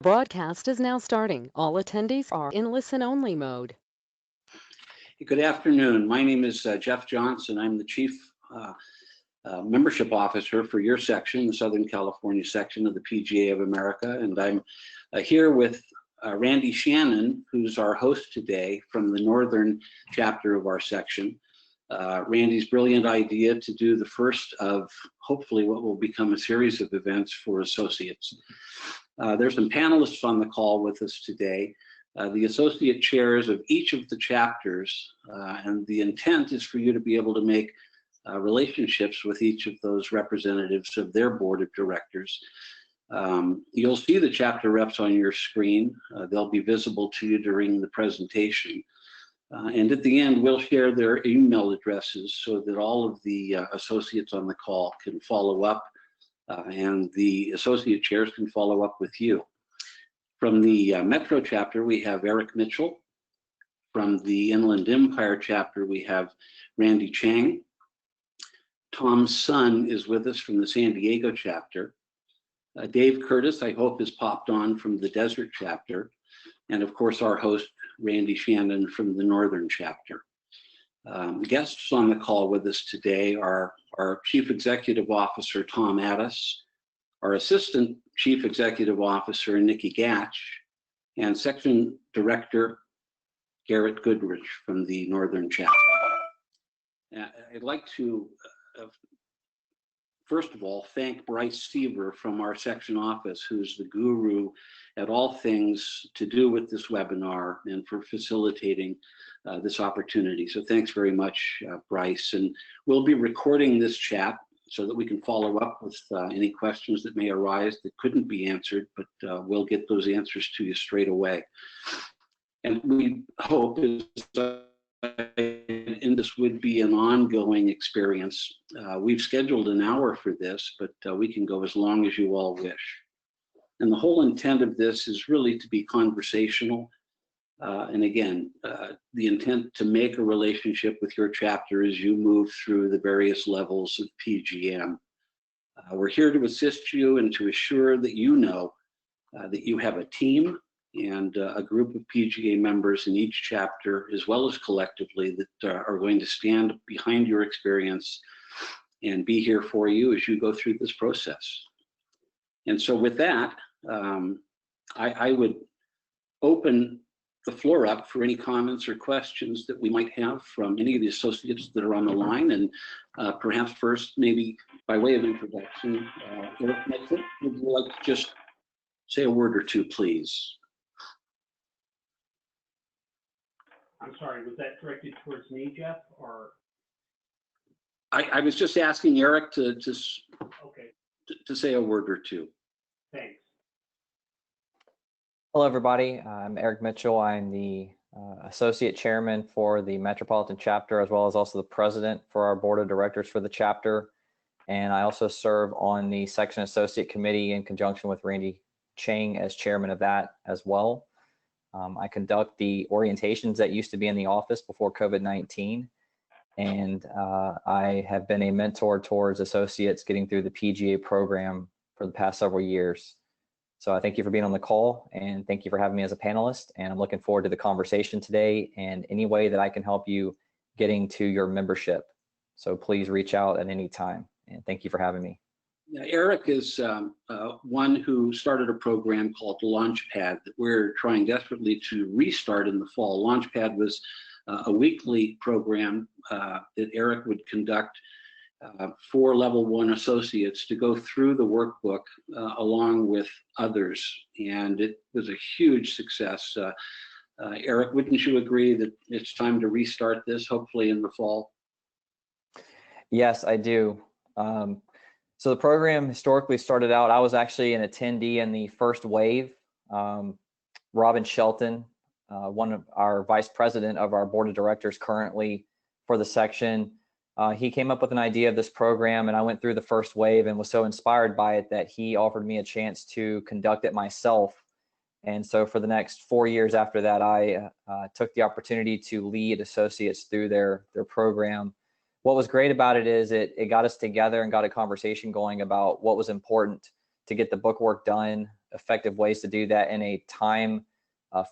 Broadcast is now starting. All attendees are in listen-only mode. Good afternoon. My name is Jeff Johnson. I'm the Chief Membership Officer for your section, the Southern California section of the PGA of America. And I'm here with Randy Shannon, who's our host today from the Northern chapter of our section. Randy's brilliant idea to do the first of hopefully what will become a series of events for associates. There's some panelists on the call with us today, the associate chairs of each of the chapters, and the intent is for you to be able to make relationships with each of those representatives of their board of directors. You'll see the chapter reps on your screen. They'll be visible to you during the presentation. And at the end, we'll share their email addresses so that all of the associates on the call can follow up, and the associate chairs can follow up with you. From the Metro chapter, we have Eric Mitchell. From the Inland Empire chapter, we have Randy Chang. Tom's son is with us from the San Diego chapter. Dave Curtis, I hope, has popped on from the Desert chapter. And of course, our host, Randy Shannon from the Northern chapter. Guests on the call with us today are our Chief Executive Officer, Tom Addis, our Assistant Chief Executive Officer, Nikki Gatch, and Section Director, Garrett Goodrich from the Northern chapter. I'd like to, first of all, thank Bryce Seaver from our section office, who's the guru at all things to do with this webinar and for facilitating this opportunity. So thanks very much, Bryce. And we'll be recording this chat so that we can follow up with any questions that may arise that couldn't be answered, but we'll get those answers to you straight away. And we hope and this would be an ongoing experience. We've scheduled an hour for this, but we can go as long as you all wish. And the whole intent of this is really to be conversational. And again, the intent to make a relationship with your chapter as you move through the various levels of PGM. We're here to assist you and to assure that you know that you have a team and a group of PGA members in each chapter, as well as collectively, that are going to stand behind your experience and be here for you as you go through this process. And so with that, I would open the floor up for any comments or questions that we might have from any of the associates that are on the line. And perhaps first, maybe by way of introduction, Eric Mitchell, would you like to just say a word or two, please? I'm sorry, was that directed towards me, Jeff, or? I was just asking Eric to Okay, say a word or two. thanks. Hello, everybody. I'm Eric Mitchell. I'm the Associate Chairman for the Metropolitan Chapter, as well as also the President for our Board of Directors for the chapter. And I also serve on the Section Associate Committee in conjunction with Randy Chang as Chairman of that as well. I conduct the orientations that used to be in the office before COVID-19. And I have been a mentor towards associates getting through the PGA program for the past several years. So I thank you for being on the call, and thank you for having me as a panelist. And I'm looking forward to the conversation today and any way that I can help you getting to your membership. So please reach out at any time. And thank you for having me. Yeah, Eric is one who started a program called Launchpad that we're trying desperately to restart in the fall. Launchpad was a weekly program that Eric would conduct for level 1 associates to go through the workbook along with others, and it was a huge success. Eric, wouldn't you agree that it's time to restart this, hopefully in the fall? Yes, I do. So the program historically started out, I was actually an attendee in the first wave. Robin Shelton, one of our vice president of our board of directors currently for the section, he came up with an idea of this program, and I went through the first wave and was so inspired by it that he offered me a chance to conduct it myself. And so for the next 4 years after that, I took the opportunity to lead associates through their program. What was great about it is it got us together and got a conversation going about what was important to get the bookwork done, effective ways to do that in a time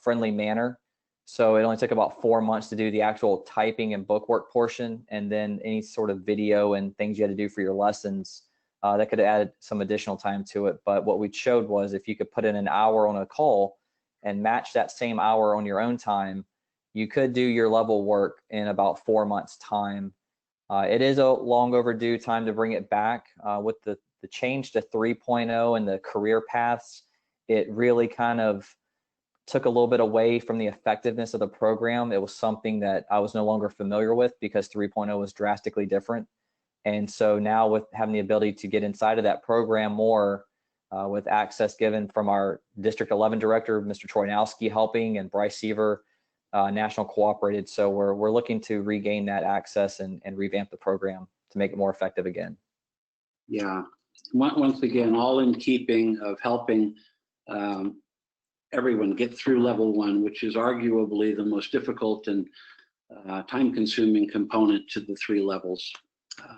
friendly manner. So it only took about 4 months to do the actual typing and bookwork portion, and then any sort of video and things you had to do for your lessons that could have added some additional time to it. But what we showed was if you could put in an hour on a call and match that same hour on your own time, you could do your level work in about 4 months time. It is a long overdue time to bring it back. With the change to 3.0 and the career paths, it really kind of took a little bit away from the effectiveness of the program. It was something that I was no longer familiar with because 3.0 was drastically different. And so now with having the ability to get inside of that program more, with access given from our District 11 director, Mr. Troyanowski, helping, and Bryce Seaver, National Cooperated. So we're looking to regain that access and revamp the program to make it more effective again. Yeah, once again, all in keeping of helping everyone get through level 1, which is arguably the most difficult and time-consuming component to the 3 levels.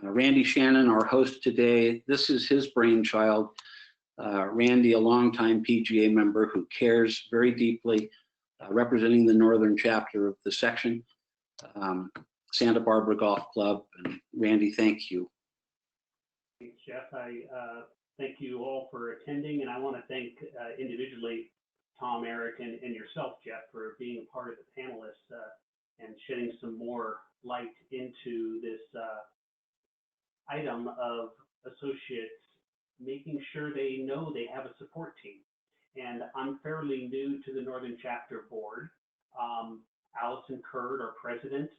Randy Shannon, our host today, this is his brainchild. Randy, a longtime PGA member who cares very deeply, representing the northern chapter of the section, Santa Barbara Golf Club. And Randy, thank you. Thanks, Jeff. I thank you all for attending, and I want to thank individually Tom, Eric, and yourself, Jeff, for being a part of the panelists and shedding some more light into this item of associates making sure they know they have a support team. And I'm fairly new to the Northern Chapter Board. Allison Curd, our president,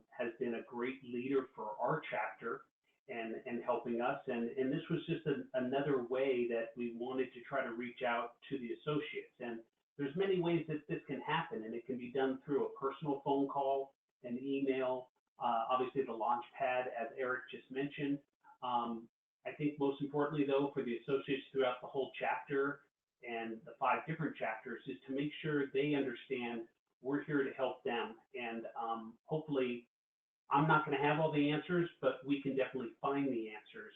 has been a great leader for our chapter and helping us. And this was just another way that we wanted to try to reach out to the associates. And there's many ways that this can happen, and it can be done through a personal phone call, an email, obviously the launch pad, as Eric just mentioned. I think most importantly, though, for the associates throughout the whole chapter and the 5 different chapters is to make sure they understand we're here to help them. And hopefully, I'm not going to have all the answers, but we can definitely find the answers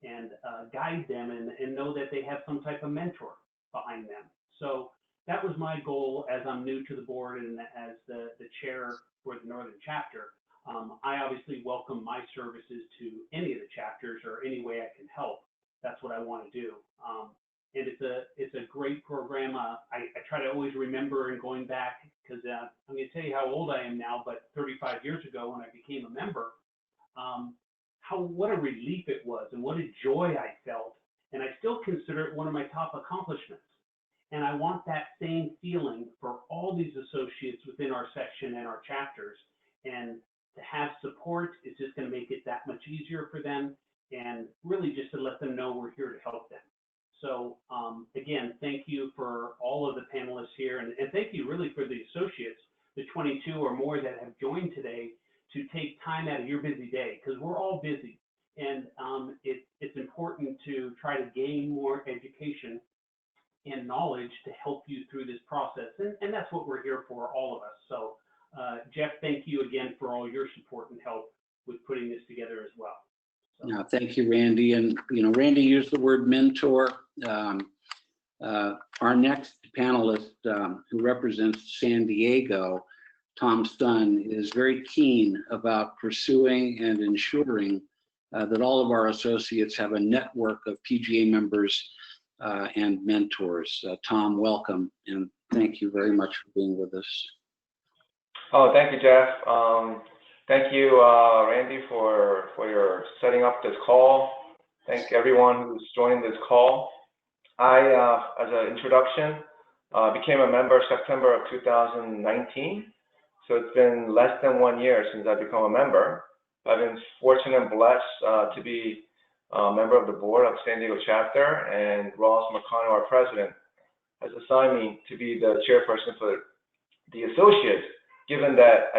and guide them and know that they have some type of mentor behind them. So that was my goal as I'm new to the board and as the chair for the Northern Chapter. I obviously welcome my services to any of the chapters or any way I can help. That's what I want to do. And it's a great program. I try to always remember and going back, because I'm going to tell you how old I am now, but 35 years ago when I became a member, what a relief it was and what a joy I felt. And I still consider it one of my top accomplishments. And I want that same feeling for all these associates within our section and our chapters. And to have support is just going to make it that much easier for them, and really just to let them know we're here to help them. So again, thank you for all of the panelists here, and thank you really for the associates, the 22 or more that have joined today, to take time out of your busy day, because we're all busy, and it's important to try to gain more education and knowledge to help you through this process, and that's what we're here for, all of us. So Jeff, thank you again for all your support and help with putting this together as well. So. No, thank you, Randy. And Randy used the word mentor. Our next panelist, who represents San Diego, Tom Dunne, is very keen about pursuing and ensuring that all of our associates have a network of PGA members and mentors. Tom, welcome, and thank you very much for being with us. Oh, thank you, Jeff. Thank you, Randy, for your setting up this call. Thank everyone who's joining this call. I, as an introduction, became a member September of 2019. So it's been less than 1 year since I've become a member. I've been fortunate and blessed to be a member of the board of San Diego chapter, and Ross McConnell, our president, has assigned me to be the chairperson for the associates, given that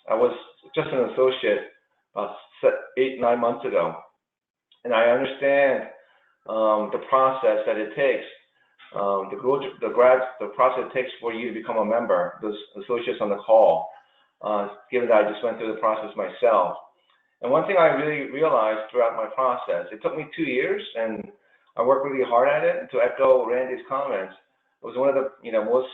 I was just an associate about 8-9 months ago. And I understand the process that it takes, the process it takes for you to become a member, those associates on the call, given that I just went through the process myself. And one thing I really realized throughout my process, it took me 2 years, and I worked really hard at it. And to echo Randy's comments, it was one of the most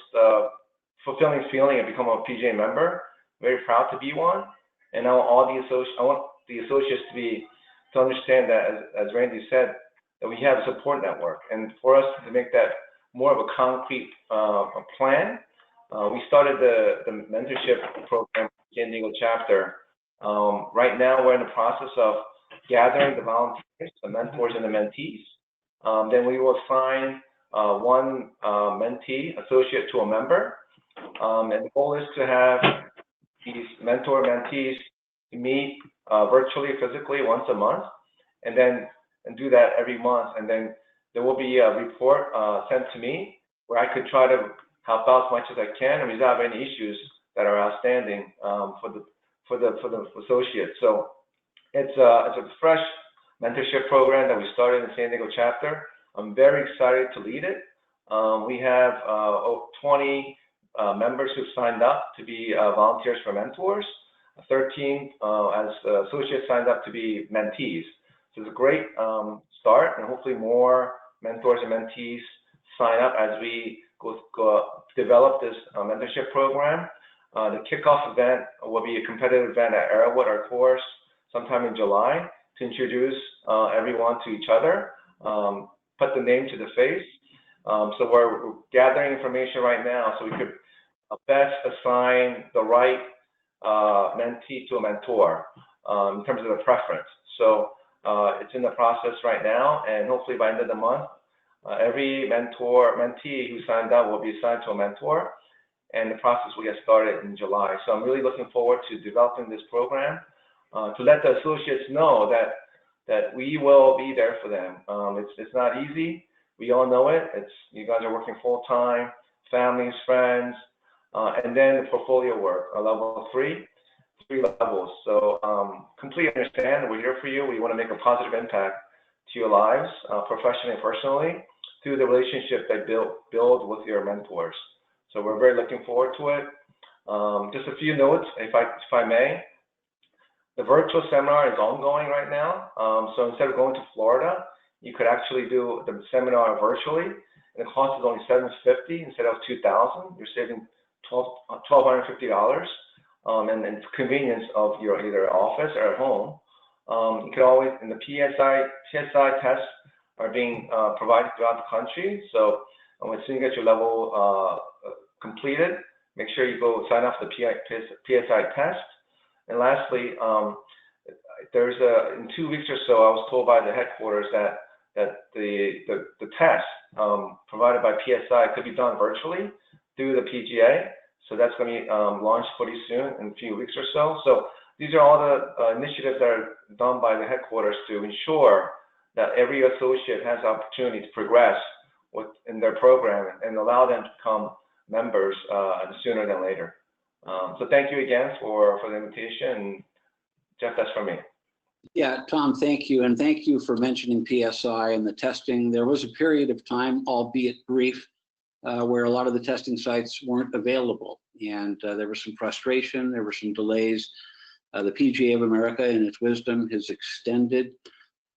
fulfilling feeling of becoming a PGA member. Very proud to be one. And now I want the associates to understand that, as Randy said, that we have a support network. And for us to make that more of a concrete plan, we started the mentorship program, San Diego chapter. Right now, we're in the process of gathering the volunteers, the mentors, and the mentees. Then we will assign one mentee, associate, to a member. And the goal is to have these mentor mentees meet virtually, physically once a month, and do that every month. And then there will be a report sent to me where I could try to help out as much as I can and resolve any issues that are outstanding for the associates. So it's a fresh mentorship program that we started in the San Diego chapter. I'm very excited to lead it. We have 20 members who've signed up to be volunteers for mentors. 13 as associates signed up to be mentees. So it's a great start, and hopefully more mentors and mentees sign up as we go develop this mentorship program. The kickoff event will be a competitive event at Arrowwood, our course, sometime in July, to introduce everyone to each other, put the name to the face. So we're gathering information right now so we could best assign the right mentee to a mentor in terms of the preference. So it's in the process right now, and hopefully by the end of the month, every mentee who signed up will be assigned to a mentor, and the process will get started in July. So I'm really looking forward to developing this program to let the associates know that we will be there for them. It's not easy. We all know it. You guys are working full time, families, friends, and then the portfolio work, level 3 levels. So completely understand. We're here for you. We want to make a positive impact to your lives, professionally and personally, through the relationship that build with your mentors. So we're very looking forward to it. Just a few notes, if I may. The virtual seminar is ongoing right now. So instead of going to Florida, you could actually do the seminar virtually, and the cost is only $750 instead of $2,000. You're saving $1,250, and it's convenience of your either office or at home. You can always, and the PSI tests are being provided throughout the country. So as soon as you get your level completed, make sure you go sign up for the PSI test. And lastly, there's in 2 weeks or so, I was told by the headquarters that the test provided by PSI could be done virtually through the PGA. So that's going to be launched pretty soon, in a few weeks or so. So these are all the initiatives that are done by the headquarters to ensure that every associate has the opportunity to progress in their program and allow them to become members sooner than later. So thank you again for the invitation. Jeff, that's for me. Yeah, Tom, thank you. And thank you for mentioning PSI and the testing. There was a period of time, albeit brief, where a lot of the testing sites weren't available. And there was some frustration, there were some delays. The PGA of America, in its wisdom, has extended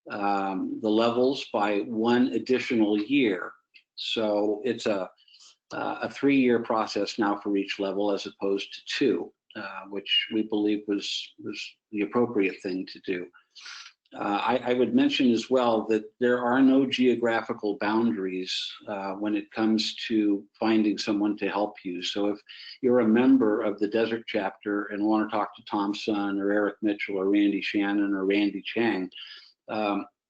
the levels by 1 additional year. So it's a 3-year process now for each level as opposed to 2, which we believe was the appropriate thing to do. I would mention as well that there are no geographical boundaries when it comes to finding someone to help you. So if you're a member of the Desert Chapter and want to talk to Tom Sun or Eric Mitchell or Randy Shannon or Randy Chang,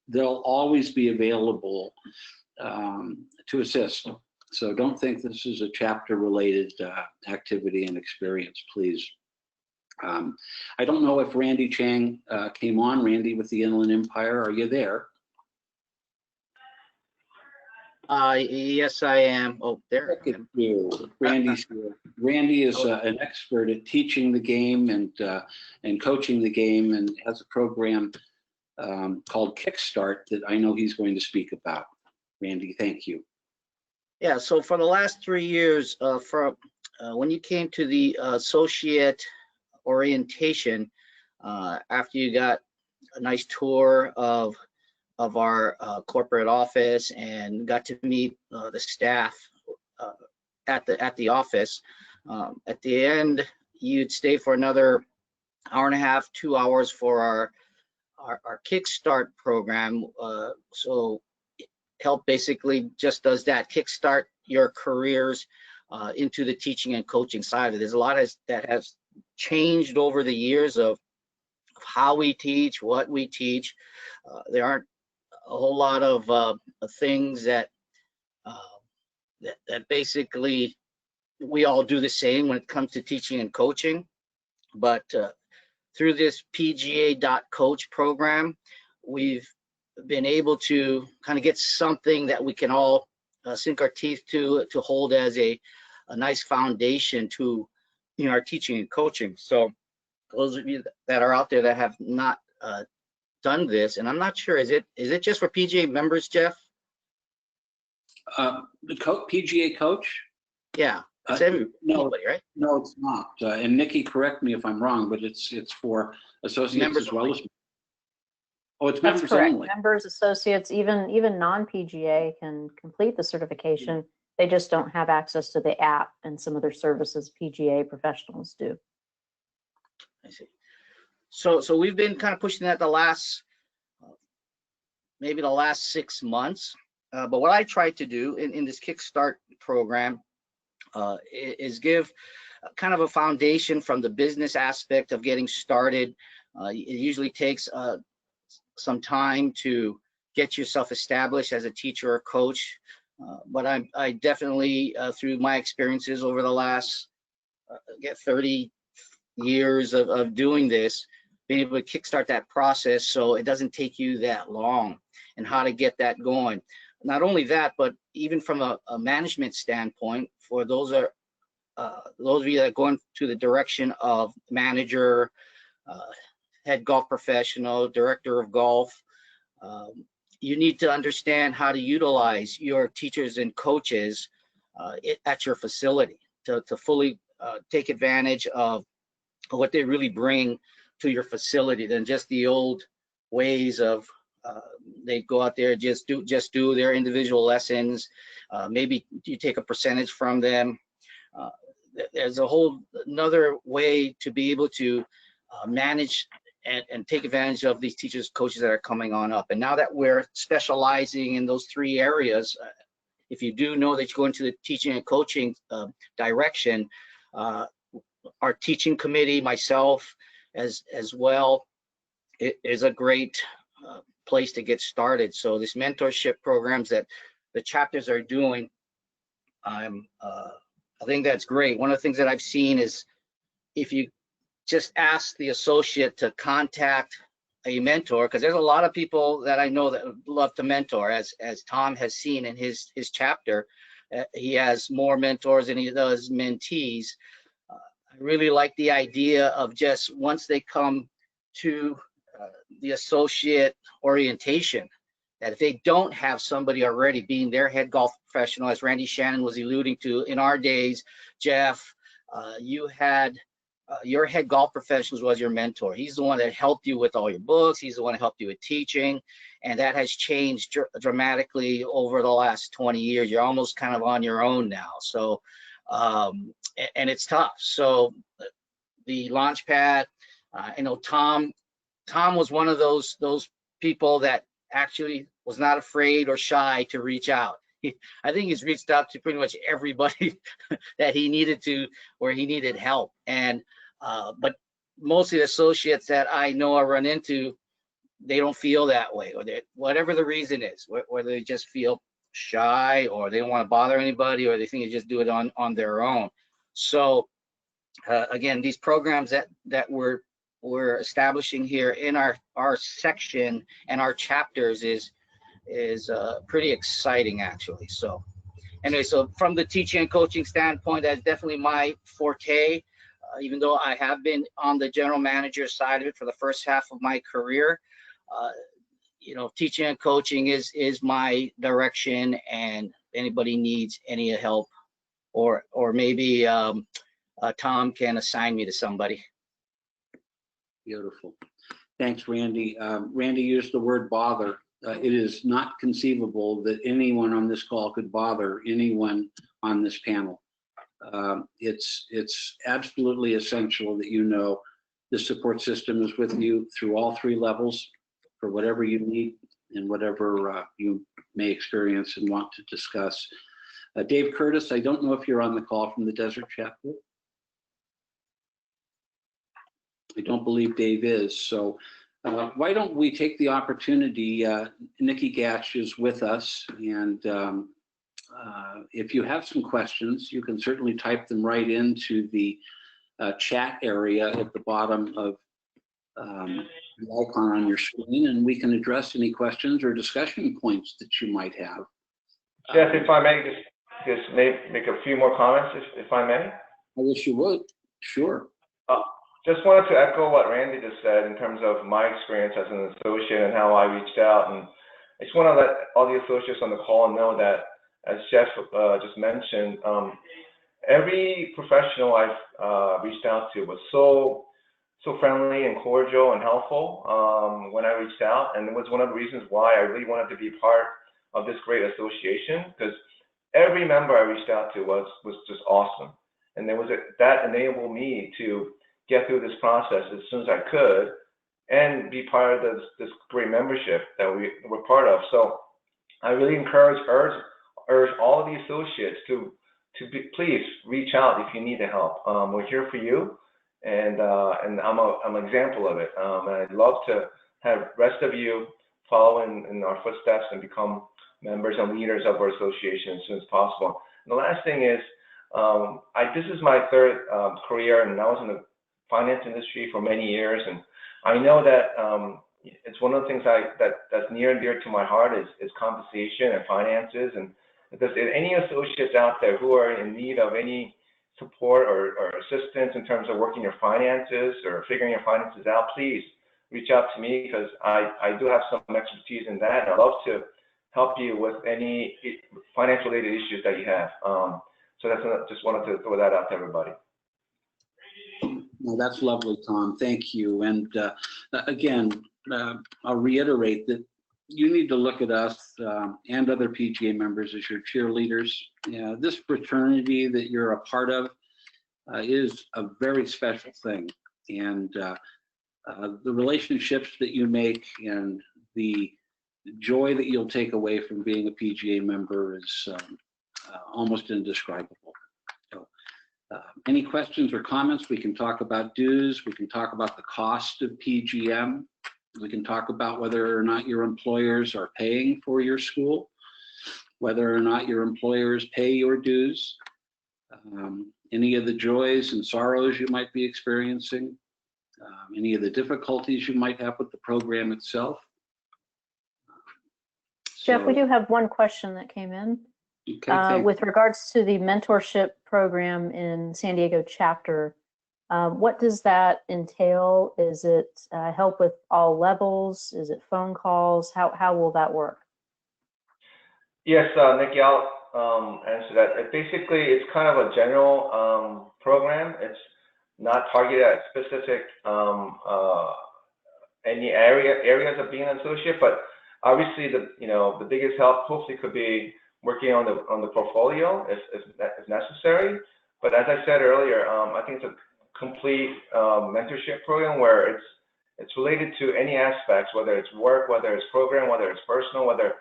they'll always be available to assist. So don't think this is a chapter-related activity and experience, please. I don't know if Randy Chang came on. Randy with the Inland Empire, are you there? Yes, I am. Oh, there. Look at you. Randy's here. Randy is an expert at teaching the game and coaching the game, and has a program called Kickstart that I know he's going to speak about. Randy, thank you. Yeah, so for the last 3 years, when you came to the associate orientation, after you got a nice tour of of our corporate office and got to meet the staff at the office. At the end, you'd stay for another hour and a half, 2 hours for our Kickstart program. So help basically just does that, kickstart your careers into the teaching and coaching side of it. There's a lot that has changed over the years of how we teach, what we teach. There aren't a whole lot of things that basically we all do the same when it comes to teaching and coaching. But through this PGA.coach program, we've been able to kind of get something that we can all sink our teeth to hold as a nice foundation to our teaching and coaching. So those of you that are out there that have not done this, and I'm not sure, is it just for PGA members, Jeff? The PGA coach? Yeah, it's everybody, right? No, it's not. And Nikki, correct me if I'm wrong, but it's for associates Members as well only. as. Oh, it's That's members correct. only. Members, associates, even non-PGA can complete the certification. They just don't have access to the app and some other services PGA professionals do. I see. So we've been kind of pushing that the last, maybe the last 6 months. But what I tried to do in this Kickstart program is give kind of a foundation from the business aspect of getting started. It usually takes some time to get yourself established as a teacher or coach. But I definitely, through my experiences over the last 30 years of doing this, being able to kickstart that process so it doesn't take you that long, and how to get that going. Not only that, but even from a management standpoint, for those of you that are going to the direction of manager, head golf professional, director of golf, you need to understand how to utilize your teachers and coaches at your facility to fully take advantage of what they really bring to your facility than just the old ways of they go out there, just do their individual lessons. Maybe you take a percentage from them. There's a whole another way to be able to manage and take advantage of these teachers, coaches that are coming on up. And now that we're specializing in those 3 areas, if you do know that you go into the teaching and coaching direction, our teaching committee, myself as well, it is a great place to get started. So this mentorship programs that the chapters are doing, I think that's great. One of the things that I've seen is if you just ask the associate to contact a mentor, because there's a lot of people that I know that would love to mentor, as Tom has seen in his chapter. He has more mentors than he does mentees. I really like the idea of just once they come to the associate orientation, that if they don't have somebody already being their head golf professional, as Randy Shannon was alluding to, in our days, Jeff, you had your head golf professional was your mentor. He's the one that helped you with all your books. He's the one that helped you with teaching. And that has changed dramatically over the last 20 years. You're almost kind of on your own now. So, and it's tough. So the Launchpad, I know Tom was one of those people that actually was not afraid or shy to reach out. I think he's reached out to pretty much everybody that he needed to, where he needed help. And but most of the associates that I know I run into, they don't feel that way, or whatever the reason is, whether they just feel shy, or they don't want to bother anybody, or they think they just do it on their own. So again, these programs that we're establishing here in our section and our chapters is pretty exciting, actually. So anyway, so from the teaching and coaching standpoint, that's definitely my forte. Even though I have been on the general manager side of it for the first half of my career, teaching and coaching is my direction. And if anybody needs any help, or maybe Tom can assign me to somebody. Beautiful. Thanks, Randy. Randy used the word bother it is not conceivable that anyone on this call could bother anyone on this panel. It's absolutely essential that you know the support system is with you through all three levels for whatever you need and whatever you may experience and want to discuss. Dave Curtis, I don't know if you're on the call from the Desert Chapter. I don't believe Dave is. So why don't we take the opportunity, Nikki Gatch is with us, and if you have some questions, you can certainly type them right into the chat area at the bottom of the icon on your screen, and we can address any questions or discussion points that you might have. Jeff, if I may just make a few more comments, if I may. I wish you would. Sure. Just wanted to echo what Randy just said in terms of my experience as an associate and how I reached out. And I just want to let all the associates on the call know that, as Jeff just mentioned, every professional I've reached out to was so friendly and cordial and helpful when I reached out. And it was one of the reasons why I really wanted to be part of this great association, because every member I reached out to was just awesome. And that enabled me to get through this process as soon as I could and be part of this great membership that we're part of. So I really urge all of the associates to please reach out if you need the help. We're here for you, and I'm an example of it. And I'd love to have the rest of you follow in our footsteps and become members and leaders of our association as soon as possible. And the last thing is, this is my third career, and I was in the finance industry for many years, and I know that it's one of the things that's near and dear to my heart is compensation and finances. And if there's any associates out there who are in need of any support or assistance in terms of working your finances or figuring your finances out, please reach out to me, because I do have some expertise in that, and I'd love to help you with any financial related issues that you have. So just wanted to throw that out to everybody. Well, that's lovely, Tom. Thank you. And again, I'll reiterate that you need to look at us and other PGA members as your cheerleaders. This fraternity that you're a part of is a very special thing. And the relationships that you make and the joy that you'll take away from being a PGA member is almost indescribable. So, any questions or comments? We can talk about dues. We can talk about the cost of PGM. We can talk about whether or not your employers are paying for your school, whether or not your employers pay your dues, any of the joys and sorrows you might be experiencing, any of the difficulties you might have with the program itself. Jeff, we do have one question that came in. Okay, with regards to the mentorship program in San Diego chapter, what does that entail? Is it help with all levels? Is it phone calls? How will that work? Yes, Nikki, I'll answer that. Basically, it's kind of a general program. It's not targeted at specific any areas of being an associate, but obviously the biggest help hopefully could be working on the portfolio if necessary. But as I said earlier, I think it's a complete mentorship program where it's related to any aspects, whether it's work, whether it's program, whether it's personal, whether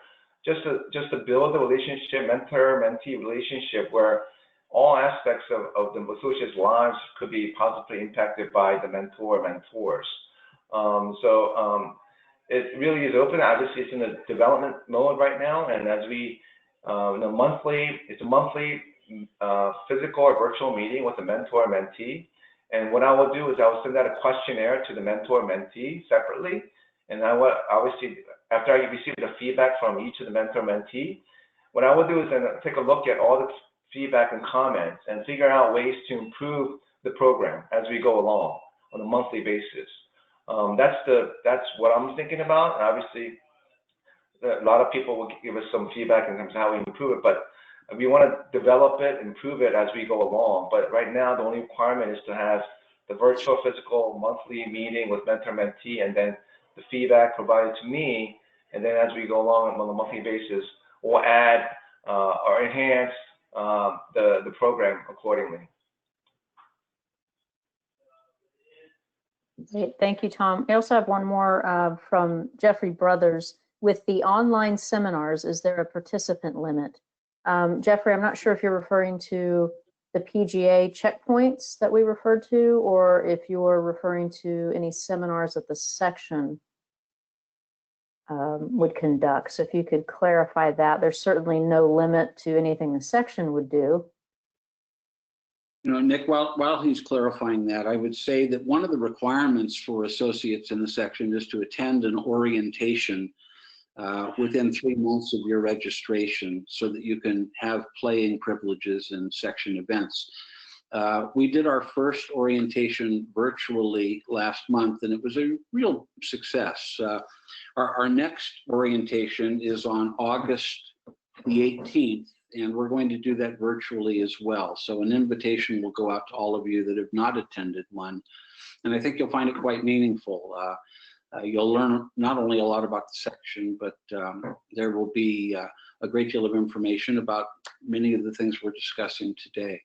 just to build the relationship, mentor-mentee relationship, where all aspects of the associates' lives could be positively impacted by the mentor or mentors. It really is open. Obviously, it's in a development mode right now, and as we it's a monthly physical or virtual meeting with the mentor and mentee. And what I will do is I will send out a questionnaire to the mentor and mentee separately. And I will obviously, after I receive the feedback from each of the mentor and mentee, what I will do is then take a look at all the feedback and comments and figure out ways to improve the program as we go along on a monthly basis. That's what I'm thinking about. And obviously, a lot of people will give us some feedback in terms of how we improve it, but we want to develop it, improve it as we go along. But right now, the only requirement is to have the virtual physical monthly meeting with mentor mentee, and then the feedback provided to me And then as we go along on a monthly basis, we'll add or enhance the program accordingly. Great. Thank you, Tom. I also have one more from Jeffrey Brothers. With the online seminars, is there a participant limit? Jeffrey, I'm not sure if you're referring to the PGA checkpoints that we referred to, or if you're referring to any seminars that the section would conduct. So if you could clarify that. There's certainly no limit to anything the section would do. You know, Nick, while he's clarifying that, I would say that one of the requirements for associates in the section is to attend an orientation within 3 months of your registration so that you can have playing privileges in section events. We did our first orientation virtually last month, and it was a real success. Our next orientation is on August the 18th, and we're going to do that virtually as well. So an invitation will go out to all of you that have not attended one, and I think you'll find it quite meaningful. You'll learn not only a lot about the section, but there will be a great deal of information about many of the things we're discussing today.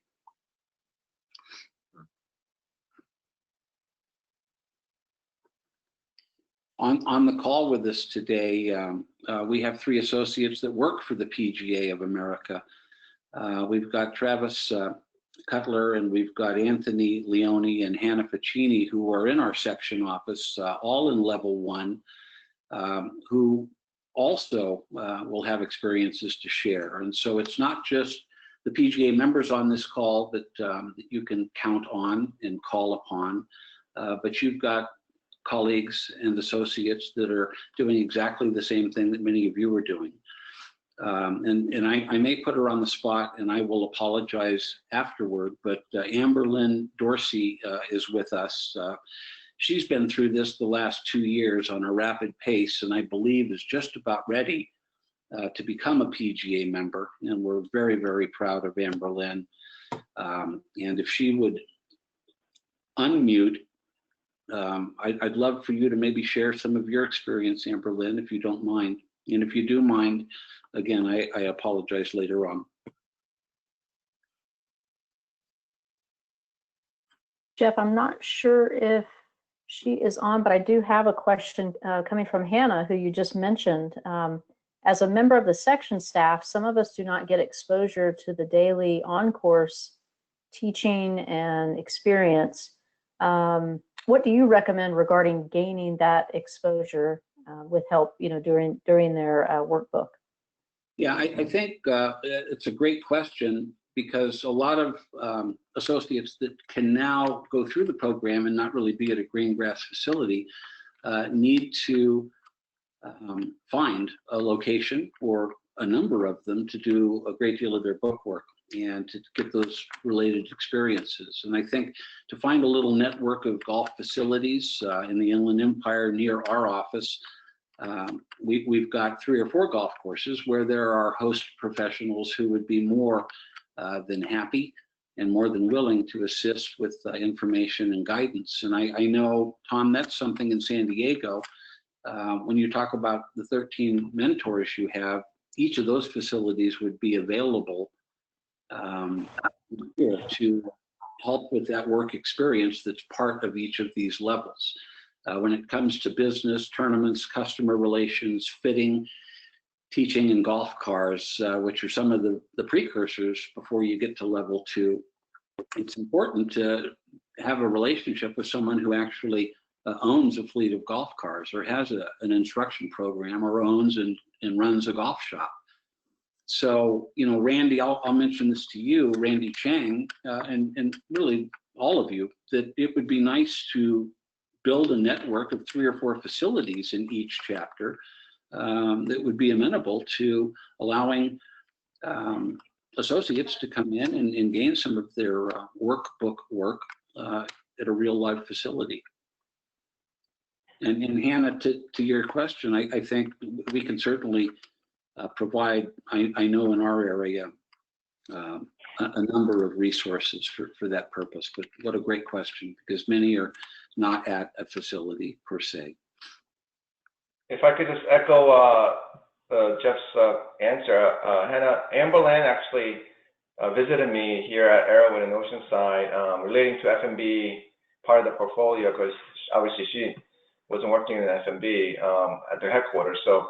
On the call with us today, we have 3 associates that work for the PGA of America. We've got Travis Cutler, and we've got Anthony Leone and Hannah Ficini, who are in our section office, all in level 1, who also will have experiences to share. And so it's not just the PGA members on this call that you can count on and call upon, but you've got colleagues and associates that are doing exactly the same thing that many of you are doing. And I may put her on the spot, and I will apologize afterward, but Lynn Dorsey is with us. She's been through this the last 2 years on a rapid pace, and I believe is just about ready to become a PGA member, and we're very, very proud of Lynn. And if she would unmute, I'd love for you to maybe share some of your experience, Lynn, if you don't mind. And if you do mind, again, I apologize later on. Jeff, I'm not sure if she is on, but I do have a question coming from Hannah, who you just mentioned. As a member of the section staff, some of us do not get exposure to the daily on-course teaching and experience. What do you recommend regarding gaining that exposure with help, during their workbook? Yeah, I think it's a great question, because a lot of associates that can now go through the program and not really be at a green grass facility need to find a location, or a number of them, to do a great deal of their book work and to get those related experiences. And I think to find a little network of golf facilities in the Inland Empire near our office, we've got 3 or 4 golf courses where there are host professionals who would be more than happy and more than willing to assist with information and guidance. And I know, Tom, that's something in San Diego. When you talk about the 13 mentors you have, each of those facilities would be available to help with that work experience that's part of each of these levels. When it comes to business, tournaments, customer relations, fitting, teaching, and golf cars, which are some of the precursors before you get to level 2, it's important to have a relationship with someone who actually owns a fleet of golf cars, or has an instruction program, or owns and runs a golf shop. So, Randy, I'll mention this to you, Randy Chang, and really all of you, that it would be nice to build a network of 3 or 4 facilities in each chapter that would be amenable to allowing associates to come in and gain some of their workbook work at a real life facility. And Hannah, to your question, I think we can certainly provide, I know in our area, a number of resources for that purpose. But what a great question, because many are not at a facility per se. if I could just echo Jeff's answer, Amberlynn actually visited me here at Arrowwood in Oceanside relating to F&B part of the portfolio, because obviously she wasn't working in F&B at their headquarters. So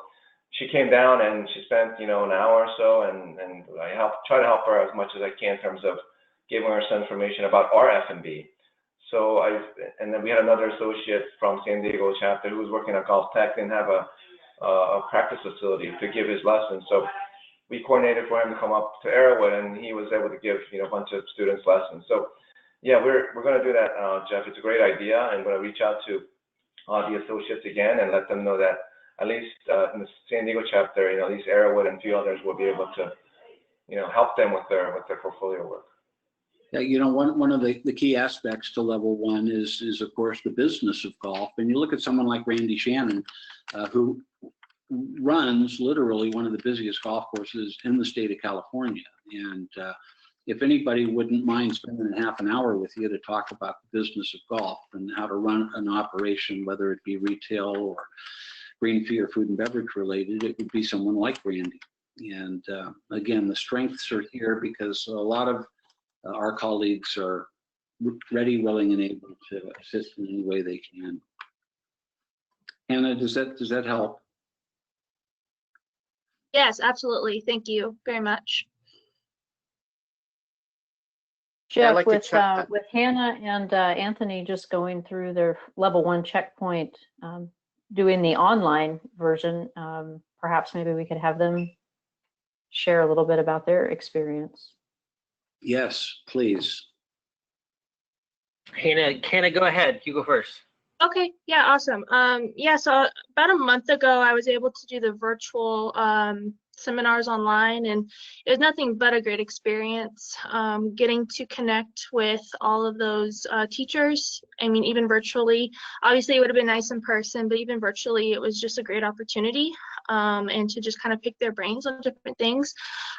she came down and she spent, an hour or so, and I try to help her as much as I can in terms of giving her some information about our F&B. So and then we had another associate from San Diego chapter who was working at Golf Tech and have a practice facility to give his lessons. So we coordinated for him to come up to Arrowwood, and he was able to give a bunch of students lessons. So yeah, we're going to do that, Jeff. It's a great idea, and I'm going to reach out to the associates again and let them know that at least in the San Diego chapter, at least Arrowwood and a few others will be able to, help them with their portfolio work. Yeah, one of the key aspects to level one is of course the business of golf. And you look at someone like Randy Shannon, who runs literally one of the busiest golf courses in the state of California. And if anybody wouldn't mind spending half an hour with you to talk about the business of golf and how to run an operation, whether it be retail or green fee or food and beverage related, it would be someone like Randy. And again, the strengths are here because a lot of our colleagues are ready, willing, and able to assist in any way they can. Hannah, does that help? Yes, absolutely. Thank you very much. Jeff, like with Hannah and Anthony just going through their level one checkpoint, doing the online version, perhaps maybe we could have them share a little bit about their experience. Yes, please. Hannah, go ahead. You go first. Okay, yeah, awesome. Yeah, so about a month ago, I was able to do the virtual seminars online, and it was nothing but a great experience. Getting to connect with all of those teachers. I mean, even virtually, obviously it would have been nice in person, but even virtually, it was just a great opportunity, and to just kind of pick their brains on different things.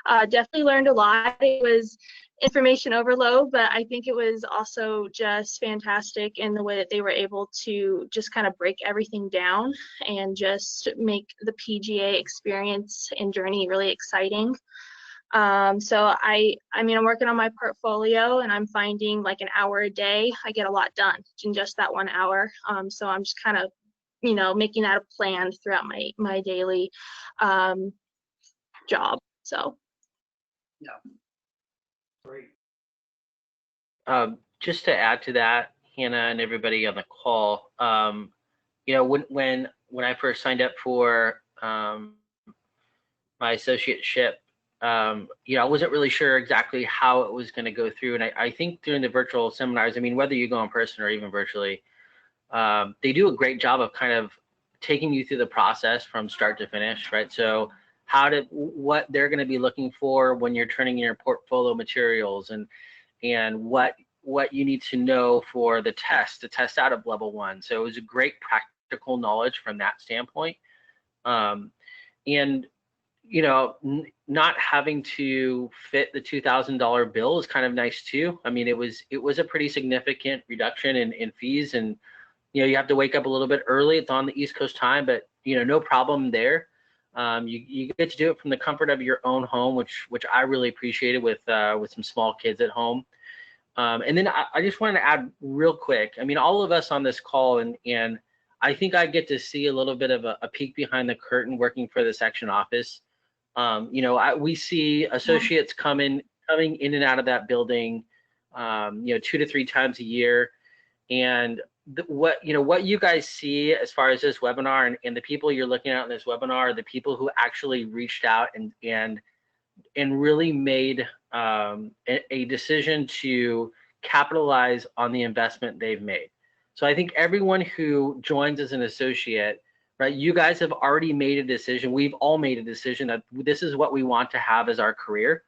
Definitely learned a lot. It was information overload, but I think it was also just fantastic in the way that they were able to just kind of break everything down and just make the PGA experience and journey really exciting. So I mean, I'm working on my portfolio, and I'm finding like an hour a day, I get a lot done in just that 1 hour. So I'm just kind of, making that a plan throughout my daily job. So. Yeah. Great. Just to add to that, Hannah and everybody on the call, when I first signed up for my associateship, I wasn't really sure exactly how it was going to go through. And I think during the virtual seminars, I mean, whether you go in person or even virtually, they do a great job of kind of taking you through the process from start to finish, right? So what they're going to be looking for when you're turning in your portfolio materials, and what you need to know for the test to test out of level one. So it was a great practical knowledge from that standpoint. And not having to fit the $2,000 bill is kind of nice too. I mean, it was a pretty significant reduction in fees, and you have to wake up a little bit early. It's on the East Coast time, but no problem there. You get to do it from the comfort of your own home, which I really appreciated with some small kids at home. And then I just wanted to add real quick. I mean, all of us on this call, and I think I get to see a little bit of a peek behind the curtain working for the section office. We see associates coming in and out of that building, 2 to 3 times a year, and what you guys see as far as this webinar and the people you're looking at in this webinar are the people who actually reached out and really made a decision to capitalize on the investment they've made. So I think everyone who joins as an associate, right, you guys have already made a decision. We've all made a decision that this is what we want to have as our career.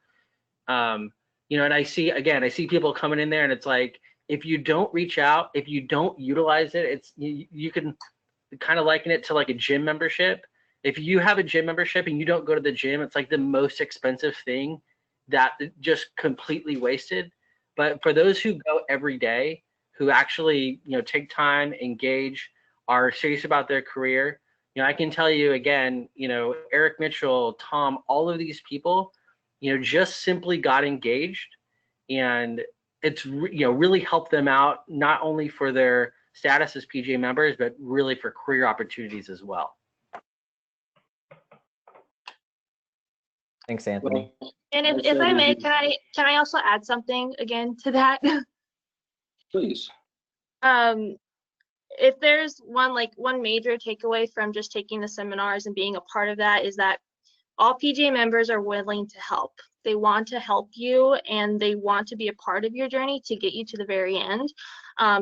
And I see people coming in there, and it's like, if you don't reach out, if you don't utilize it, you can kind of liken it to like a gym membership. If you have a gym membership and you don't go to the gym, it's like the most expensive thing that just completely wasted. But for those who go every day, who actually take time, engage, are serious about their career, You know, I can tell you again, you know, Eric Mitchell, Tom, all of these people, you know, just simply got engaged, and it's, you know, really helped them out, not only for their status as PGA members, but really for career opportunities as well. Thanks, Anthony. Well, And if I may, can I also add something again to that? please. If there's one major takeaway from just taking the seminars and being a part of that, is that all PGA members are willing to help. They want to help you, and they want to be a part of your journey to get you to the very end.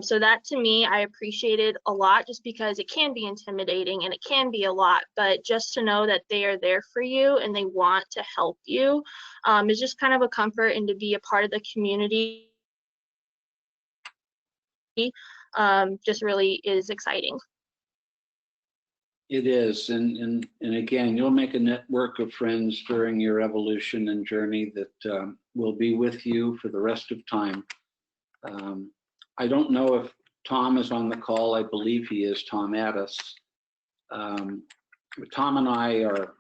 So that, to me, I appreciated a lot, just because it can be intimidating and it can be a lot, but just to know that they are there for you and they want to help you is just kind of a comfort, and to be a part of the community just really is exciting. It is, and again, you'll make a network of friends during your evolution and journey that will be with you for the rest of time. I don't know if Tom is on the call. I believe he is, Tom Addis. Tom and I are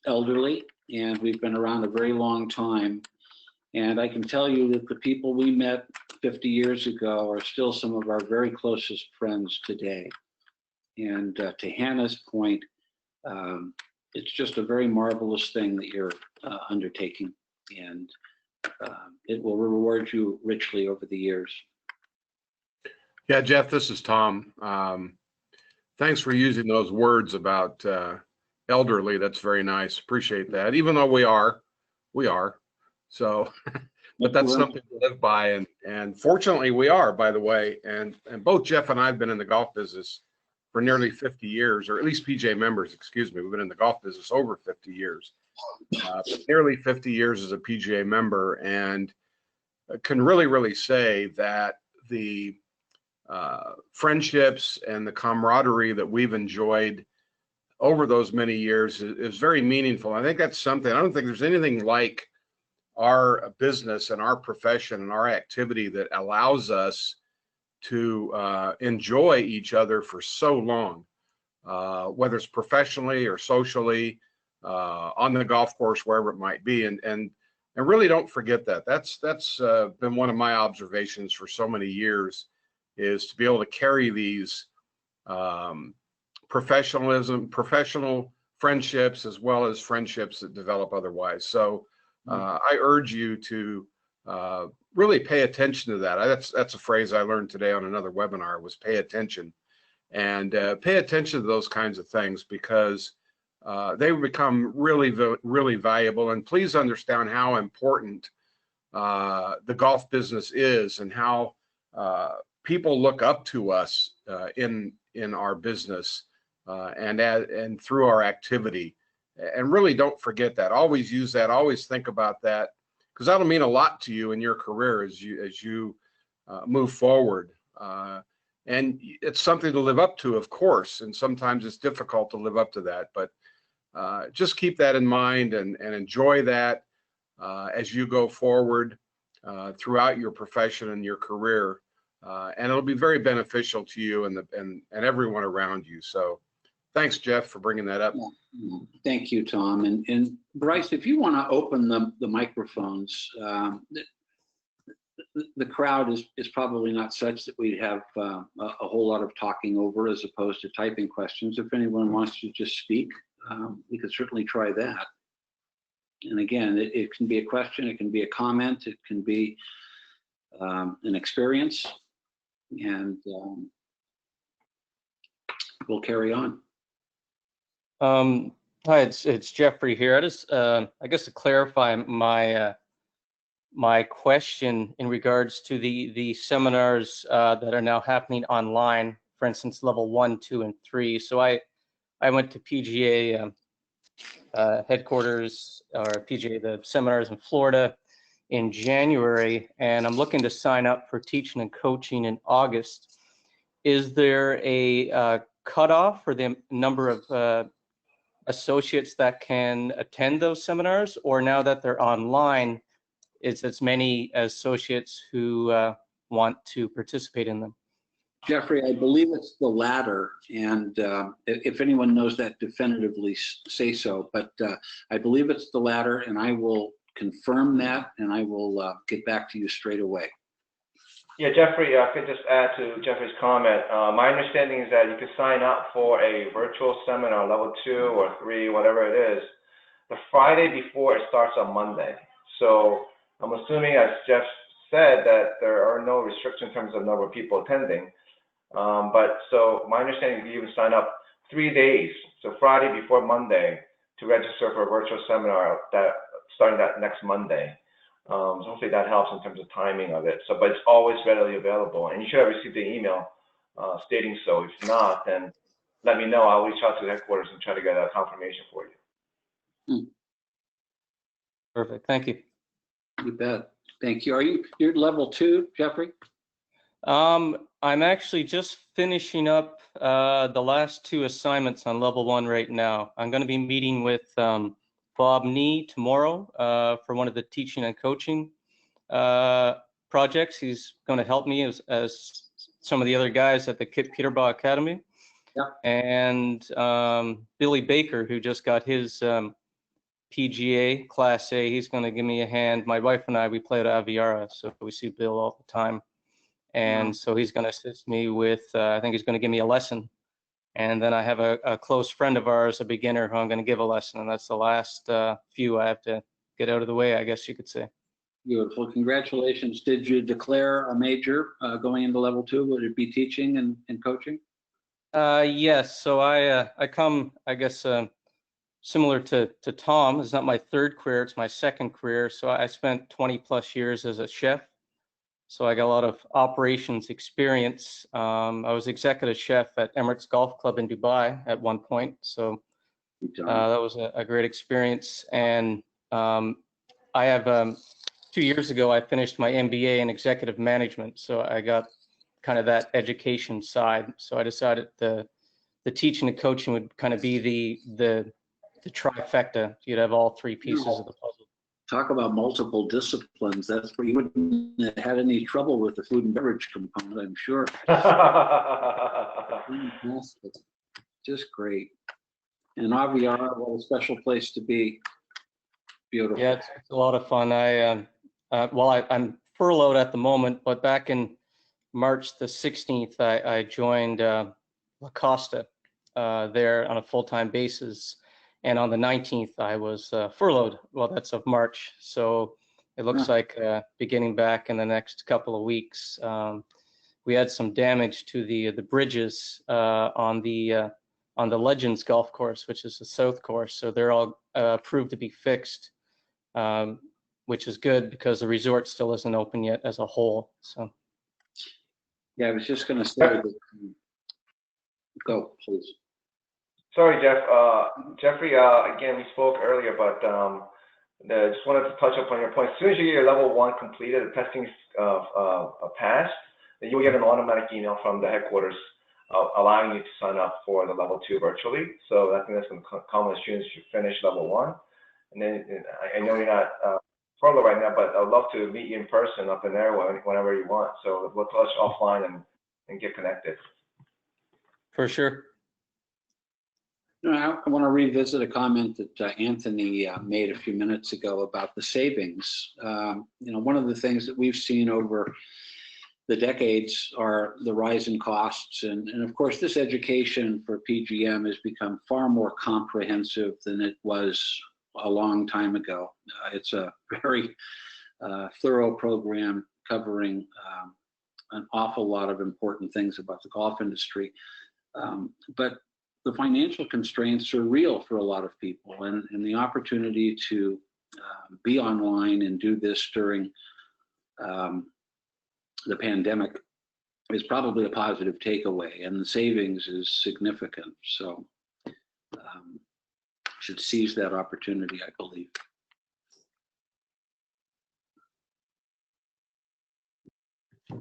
elderly, and we've been around a very long time. And I can tell you that the people we met 50 years ago are still some of our very closest friends today. And to Hannah's point, it's just a very marvelous thing that you're undertaking, and it will reward you richly over the years. Yeah, Jeff, this is Tom. Thanks for using those words about elderly. That's very nice. Appreciate that. Even though we are. So, but that's something to live by, and fortunately we are, by the way. And both Jeff and I have been in the golf business for nearly 50 years, or at least PGA members, excuse me. We've been in the golf business over 50 years, nearly 50 years as a PGA member, and can really say that the friendships and the camaraderie that we've enjoyed over those many years is very meaningful. I think that's something, I don't think there's anything like our business and our profession and our activity that allows us to enjoy each other for so long, whether it's professionally or socially, on the golf course, wherever it might be. And really don't forget that. That's been one of my observations for so many years, is to be able to carry these professional friendships, as well as friendships that develop otherwise. So I urge you to really pay attention to that. That's a phrase I learned today on another webinar, was pay attention. And pay attention to those kinds of things, because they become really valuable. And please understand how important the golf business is, and how people look up to us in our business and through our activity. And really don't forget that. Always use that. Always think about that, because that'll mean a lot to you in your career as you move forward. And it's something to live up to, of course. And sometimes it's difficult to live up to that. But just keep that in mind, and enjoy that as you go forward throughout your profession and your career. And it'll be very beneficial to you and everyone around you. So thanks, Jeff, for bringing that up. Thank you, Tom. And Bryce, if you want to open the microphones, the crowd is probably not such that we'd have a whole lot of talking over as opposed to typing questions. If anyone wants to just speak, we could certainly try that. And again, it can be a question, it can be a comment, it can be an experience, and we'll carry on. Hi, it's Jeffrey here. I just, I guess, to clarify my question in regards to the seminars that are now happening online, for instance, level 1, 2, and 3. So I went to PGA headquarters, or PGA, the seminars in Florida in January, and I'm looking to sign up for teaching and coaching in August. Is there a cutoff for the number of associates that can attend those seminars, or now that they're online, it's as many associates who want to participate in them? Jeffrey, I believe it's the latter, and if anyone knows that definitively, say so. But I believe it's the latter, and I will confirm that, and I will get back to you straight away. Yeah, Jeffrey, I could just add to Jeffrey's comment. My understanding is that you could sign up for a virtual seminar, level 2 or 3, whatever it is, the Friday before it starts on Monday. So I'm assuming, as Jeff said, that there are no restrictions in terms of number of people attending. But so my understanding is you can sign up 3 days, so Friday before Monday, to register for a virtual seminar that starting that next Monday. So hopefully that helps in terms of timing of it. So, but it's always readily available, and you should have received the email stating so. If not, then let me know. I'll reach out to the headquarters and try to get a confirmation for you. Perfect. Thank you. You bet. Thank you. You're level 2, Jeffrey? I'm actually just finishing up the last 2 assignments on level 1 right now. I'm going to be meeting with Bob Nee tomorrow for one of the teaching and coaching projects. He's going to help me as some of the other guys at the Kit Peterbaugh Academy. Yeah. And Billy Baker, who just got his PGA Class A, he's going to give me a hand. My wife and I, we play at Aviara, so we see Bill all the time. And so he's going to assist me with, I think he's going to give me a lesson. And then I have a close friend of ours, a beginner, who I'm going to give a lesson. And that's the last few I have to get out of the way, I guess you could say. Beautiful. Congratulations. Did you declare a major going into level 2? Would it be teaching and coaching? Yes. So I come, I guess, similar to Tom. It's not my 3rd career, it's my 2nd career. So I spent 20 plus years as a chef. So I got a lot of operations experience. I was executive chef at Emirates Golf Club in Dubai at one point. So that was a great experience. And I have 2 years ago, I finished my MBA in executive management. So I got kind of that education side. So I decided the teaching and coaching would kind of be the trifecta. You'd have all 3 pieces of the puzzle. Talk about multiple disciplines. That's where you wouldn't have had any trouble with the food and beverage component, I'm sure. Just great. And Aviara, what a special place to be. Beautiful. Yeah, it's a lot of fun. I'm furloughed at the moment, but back in March the 16th, I joined La Costa there on a full-time basis. And on the 19th, I was furloughed. Well, that's of March. So it looks like beginning back in the next couple of weeks. We had some damage to the bridges on the Legends golf course, which is the south course. So they're all proved to be fixed, which is good because the resort still isn't open yet as a whole. So. Yeah, I was just going to say that. Go, please. Sorry, Jeff. Jeffrey, again, we spoke earlier, but just wanted to touch upon your point. As soon as you get your level 1 completed, the testing passed, then you'll get an automatic email from the headquarters allowing you to sign up for the level 2 virtually. So I think that's going to come as soon as you finish level 1. And then I know you're not furloughed right now, but I'd love to meet you in person up in there whenever you want. So we'll touch offline and get connected. For sure. I want to revisit a comment that Anthony made a few minutes ago about the savings. One of the things that we've seen over the decades are the rise in costs. And of course, this education for PGM has become far more comprehensive than it was a long time ago. It's a very thorough program covering an awful lot of important things about the golf industry. But the financial constraints are real for a lot of people, and the opportunity to be online and do this during the pandemic is probably a positive takeaway, and the savings is significant. So should seize that opportunity, I believe.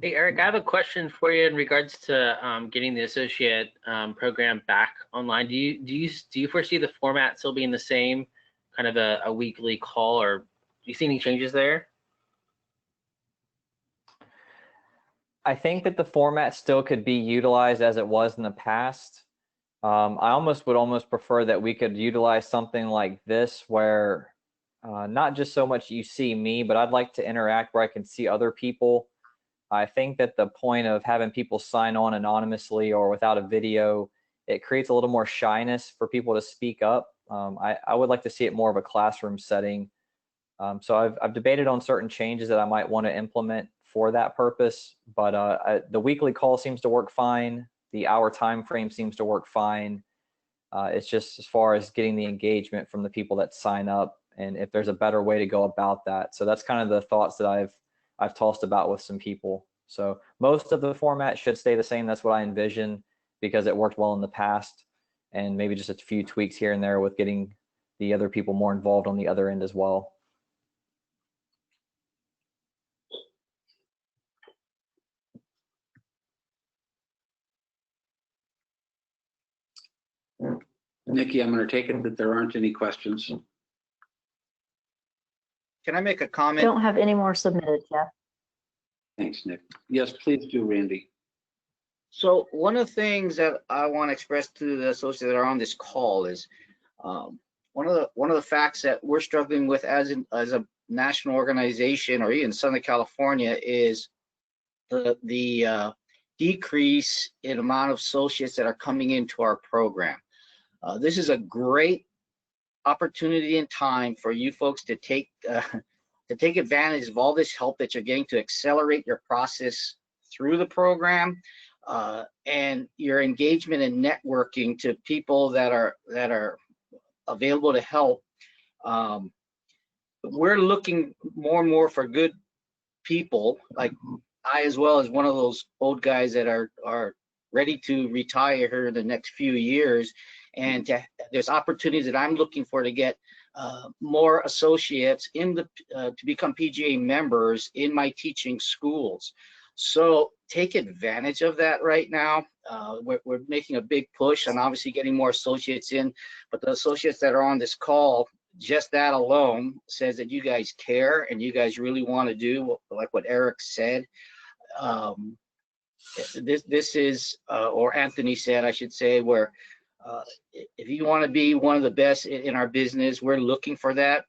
Hey, Eric, I have a question for you in regards to getting the associate program back online. Do you foresee the format still being the same, kind of a weekly call, or do you see any changes there? I think that the format still could be utilized as it was in the past. I would almost prefer that we could utilize something like this where not just so much you see me, but I'd like to interact where I can see other people. I think that the point of having people sign on anonymously or without a video, it creates a little more shyness for people to speak up. I would like to see it more of a classroom setting. So I've debated on certain changes that I might want to implement for that purpose, but the weekly call seems to work fine. The hour time frame seems to work fine. It's just as far as getting the engagement from the people that sign up, and if there's a better way to go about that. So that's kind of the thoughts that I've tossed about with some people. So most of the format should stay the same. That's what I envision because it worked well in the past, and maybe just a few tweaks here and there with getting the other people more involved on the other end as well. Nikki, I'm going to take it that there aren't any questions. Can I make a I comment? don't have any more submitted, Jeff. Thanks, Nick. Yes, please do, Randy. So one of the things that I want to express to the associates that are on this call is one of the facts that we're struggling with as a national organization or even Southern California is the decrease in amount of associates that are coming into our program. This is a great opportunity and time for you folks to take advantage of all this help that you're getting to accelerate your process through the program and your engagement and networking to people that are available to help. We're looking more and more for good people, like I as well as one of those old guys that are ready to retire here in the next few years. And there's opportunities that I'm looking for to get more associates to become PGA members in my teaching schools. So take advantage of that right now. We're making a big push on obviously getting more associates in, but the associates that are on this call, just that alone says that you guys care and you guys really want to do like what Eric said. This is, or Anthony said, I should say, where if you want to be one of the best in our business, we're looking for that.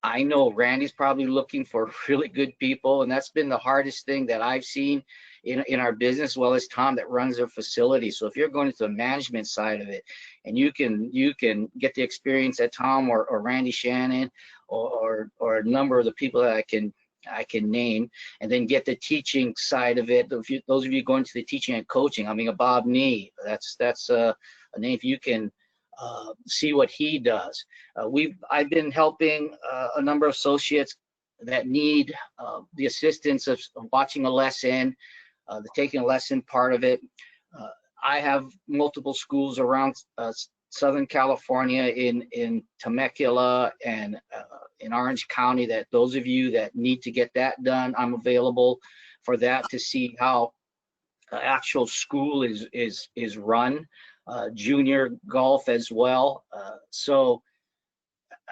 I know Randy's probably looking for really good people, and that's been the hardest thing that I've seen in our business, as well as Tom that runs their facility. So if you're going to the management side of it, and you can get the experience that Tom or Randy Shannon or a number of the people that I can name, and then get the teaching side of it. Those of you going to the teaching and coaching, I mean, a Bob Nee, that's a name. If you can see what he does. I've been helping a number of associates that need the assistance of watching a lesson, the taking a lesson part of it. I have multiple schools around Southern California in Temecula and in Orange County that those of you that need to get that done, I'm available for that to see how actual school is run. Junior golf as well. So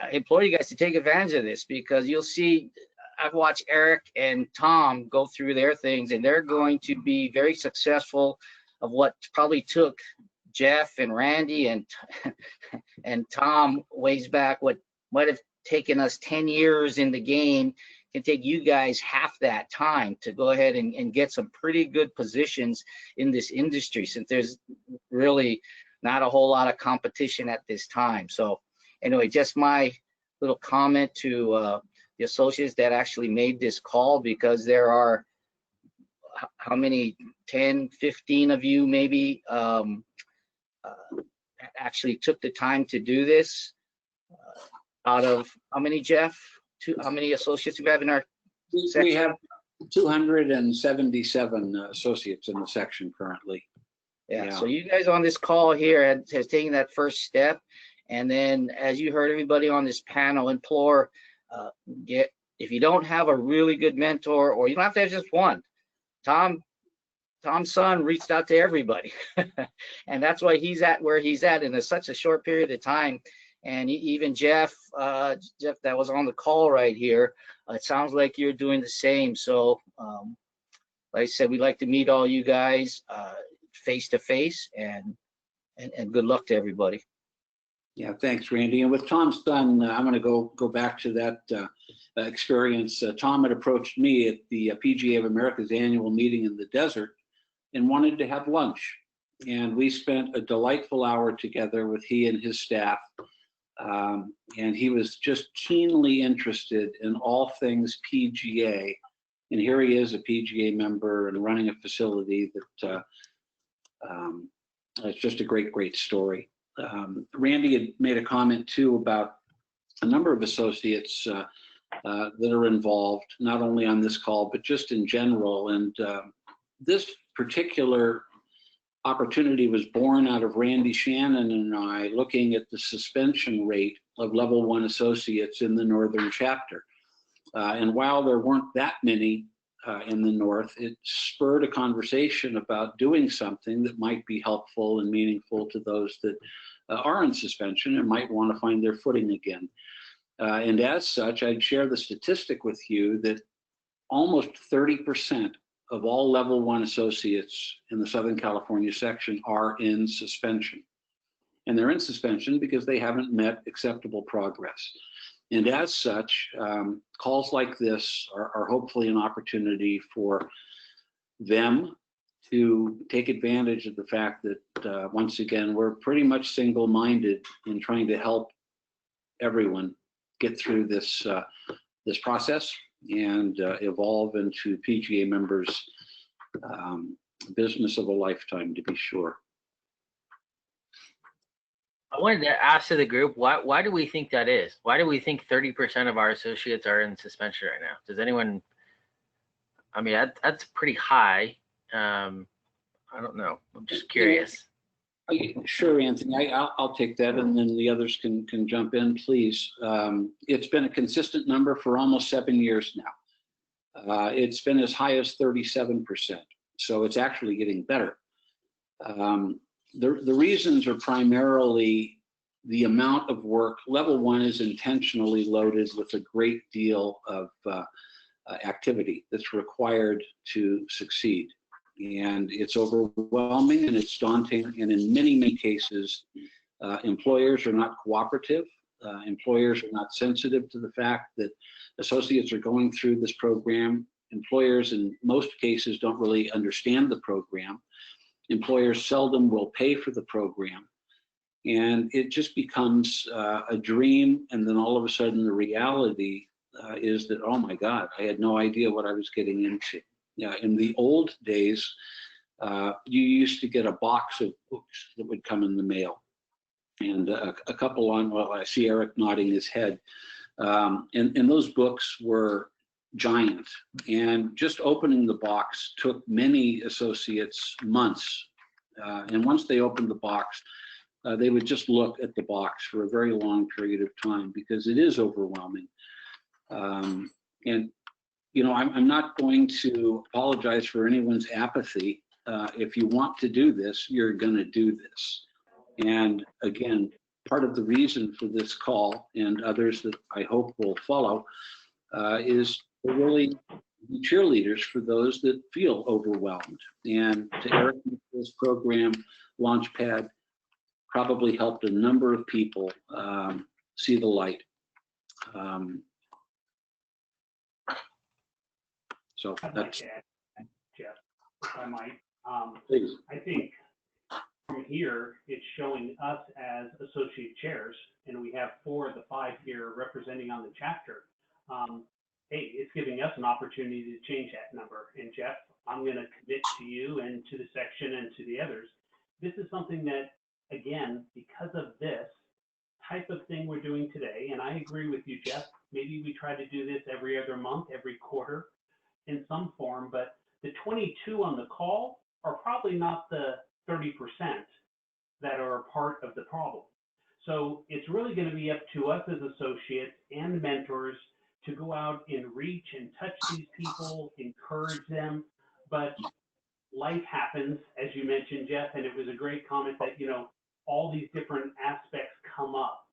I implore you guys to take advantage of this because you'll see, I've watched Eric and Tom go through their things and they're going to be very successful of what probably took Jeff and Randy and Tom ways back, what might have taken us 10 years in the game can take you guys half that time to go ahead and get some pretty good positions in this industry, since there's really not a whole lot of competition at this time. So anyway, just my little comment to the associates that actually made this call, because there are how many, 10, 15 of you maybe actually took the time to do this. Out of how many, Jeff? How many associates we have in our section? We have 277 associates in the section currently. Yeah, so you guys on this call here has taken that first step. And then as you heard everybody on this panel implore, if you don't have a really good mentor, or you don't have to have just one, Tom's son reached out to everybody. And that's why he's at where he's at in such a short period of time. And even Jeff that was on the call right here, it sounds like you're doing the same. So like I said, we'd like to meet all you guys face to face, and good luck to everybody. Yeah, thanks, Randy. And with Tom's done, I'm going to go back to that experience. Tom had approached me at the PGA of America's annual meeting in the desert and wanted to have lunch. And we spent a delightful hour together with he and his staff. And he was just keenly interested in all things PGA. And here he is, a PGA member and running a facility that it's just a great, great story. Randy had made a comment too about a number of associates that are involved, not only on this call, but just in general. And this particular opportunity was born out of Randy, Shannon, and I looking at the suspension rate of level 1 associates in the Northern chapter. And while there weren't that many in the North, it spurred a conversation about doing something that might be helpful and meaningful to those that are in suspension and might want to find their footing again. And as such, I'd share the statistic with you that almost 30% of all level 1 associates in the Southern California section are in suspension. And they're in suspension because they haven't met acceptable progress. And as such, calls like this are hopefully an opportunity for them to take advantage of the fact that, once again, we're pretty much single-minded in trying to help everyone get through this process and evolve into PGA members' business of a lifetime, to be sure. I wanted to ask to the group, why do we think that is? Why do we think 30% of our associates are in suspension right now? Does anyone, I mean, that's pretty high. I don't know. I'm just curious. Sure, Anthony, I'll take that, and then the others can jump in, please. It's been a consistent number for almost 7 years now. It's been as high as 37%, so it's actually getting better. The reasons are primarily the amount of work. Level 1 is intentionally loaded with a great deal of activity that's required to succeed. And it's overwhelming and it's daunting. And in many, many cases, employers are not cooperative. Employers are not sensitive to the fact that associates are going through this program. Employers in most cases don't really understand the program. Employers seldom will pay for the program. And it just becomes a dream. And then all of a sudden the reality is that, oh my God, I had no idea what I was getting into. In the old days, you used to get a box of books that would come in the mail. And a couple on, well, I see Eric nodding his head. And those books were giant. And just opening the box took many associates months. And once they opened the box, they would just look at the box for a very long period of time because it is overwhelming. And you know, I'm not going to apologize for anyone's apathy. If you want to do this, you're going to do this. And again, part of the reason for this call and others that I hope will follow is to really be cheerleaders for those that feel overwhelmed. And to Eric Mitchell's program, Launchpad, probably helped a number of people see the light. So that's Jeff, if I might. Please. I think from here, it's showing us as associate chairs, and we have 4 of the 5 here representing on the chapter. Hey, it's giving us an opportunity to change that number. And Jeff, I'm going to commit to you and to the section and to the others. This is something that, again, because of this type of thing we're doing today, and I agree with you, Jeff, maybe we try to do this every other month, every quarter in some form, but the 22 on the call are probably not the 30% that are a part of the problem. So it's really going to be up to us as associates and mentors to go out and reach and touch these people, encourage them. But life happens, as you mentioned, Jeff, and it was a great comment that, you know, all these different aspects come up,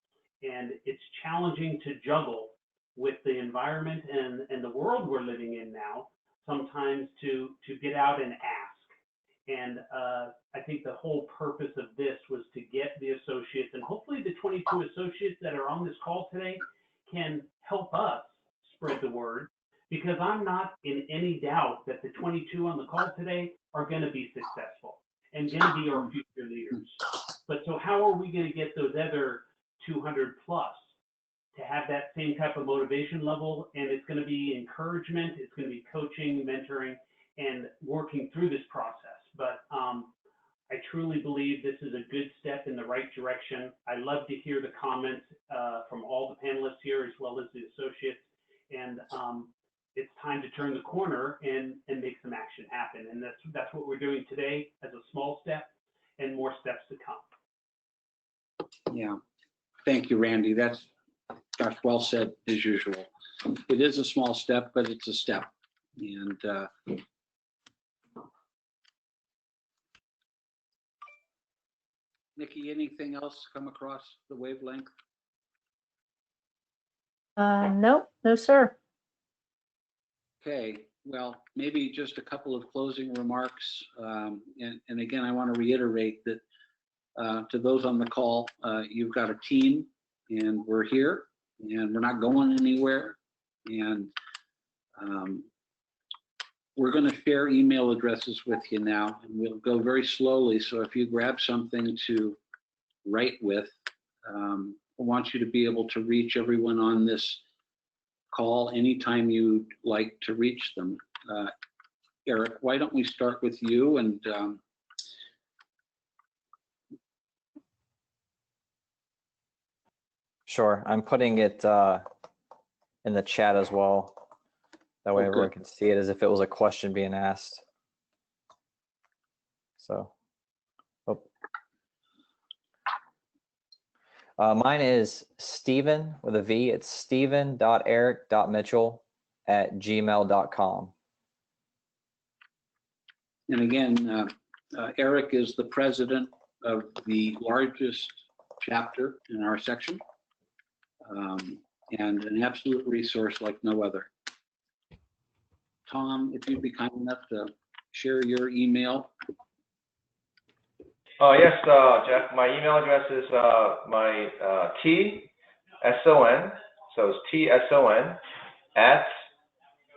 and it's challenging to juggle with the environment and the world we're living in now. sometimes to get out and ask. And I think the whole purpose of this was to get the associates, and hopefully the 22 associates that are on this call today can help us spread the word, because I'm not in any doubt that the 22 on the call today are going to be successful and going to be our future leaders. But so how are we going to get those other 200 plus to have that same type of motivation level? And it's going to be encouragement, it's going to be coaching, mentoring, and working through this process. But I truly believe this is a good step in the right direction. I love to hear the comments from all the panelists here, as well as the associates. And it's time to turn the corner and make some action happen. And that's what we're doing today as a small step, and more steps to come. Yeah, thank you, Randy. That's, gosh, well said as usual. It is a small step, but it's a step. And Nikki, anything else come across the wavelength? Nope, no, sir. Okay, well, maybe just a couple of closing remarks. And again, I want to reiterate that to those on the call, you've got a team, and we're here, and we're not going anywhere. And we're going to share email addresses with you now, and we'll go very slowly. So if you grab something to write with, I want you to be able to reach everyone on this call anytime you'd like to reach them. Eric, why don't we start with you? And Sure, I'm putting it in the chat as well. That way everyone can see it as if it was a question being asked. So, mine is Stephen with a V. It's steven.eric.mitchell@gmail.com. And again, Eric is the president of the largest chapter in our section, and an absolute resource like no other. Tom, if you'd be kind enough to share your email. Yes, Jeff, my email address is my TSON, so it's TSON at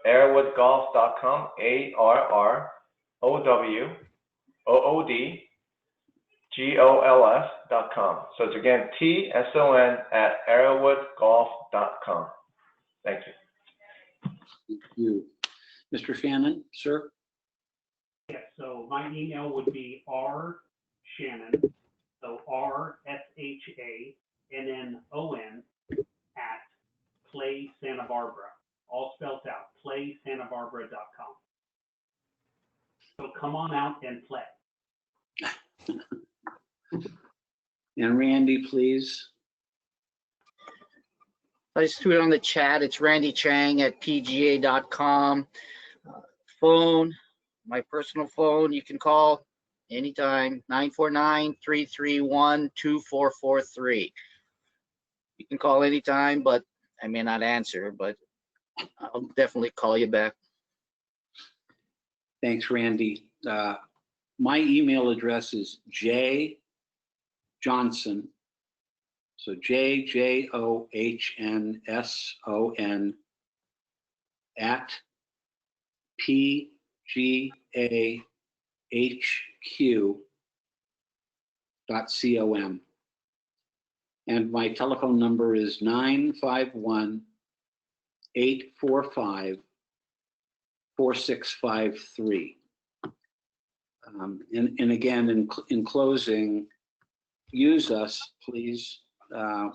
arrowwoodgolf.com, ARROODGOLF.com. So it's again TSON at arrowwoodgolf.com. Thank you. Thank you. Mr. Shannon, sir? Yes, so my email would be rshannon, so RSHANNON at Play Santa Barbara, all spelled out, playsantabarbara.com. So come on out and play. And Randy, please. I just threw it on the chat. It's Randy Chang at pga.com. Phone, my personal phone, you can call anytime, 949-331-2443. You can call anytime, but I may not answer, but I'll definitely call you back. Thanks, Randy. My email address is jjohnson, so JJOHNSON at PGAHQ.com. And my telephone number is 951-845-4653. And again, in closing, use us, please.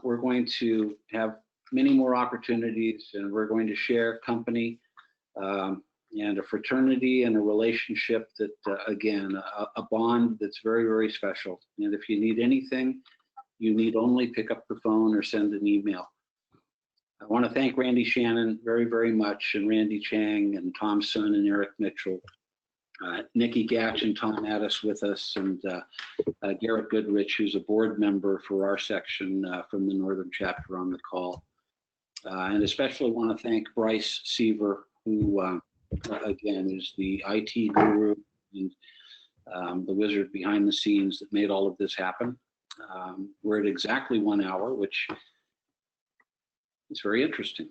We're going to have many more opportunities, and we're going to share company and a fraternity and a relationship that, again, a bond that's very, very special. And if you need anything, you need only pick up the phone or send an email. I want to thank Randy Shannon very, very much, and Randy Chang and Tom Sun and Eric Mitchell, Nikki Gatch and Tom Addis with us, and Garrett Goodrich, who's a board member for our section from the Northern Chapter on the call. And especially want to thank Bryce Seaver, who again, is the IT guru and the wizard behind the scenes that made all of this happen. We're at exactly 1 hour, which is very interesting.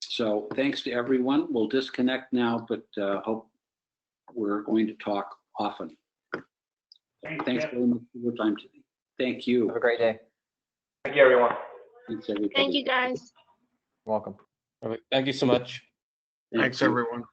So thanks to everyone. We'll disconnect now, but hope we're going to talk often. Thanks very much for your time today. Thank you. Have a great day. Thank you, everyone. Thanks, everybody. Thank you, guys. You're welcome. All right. Thank you so much. Thanks, everyone.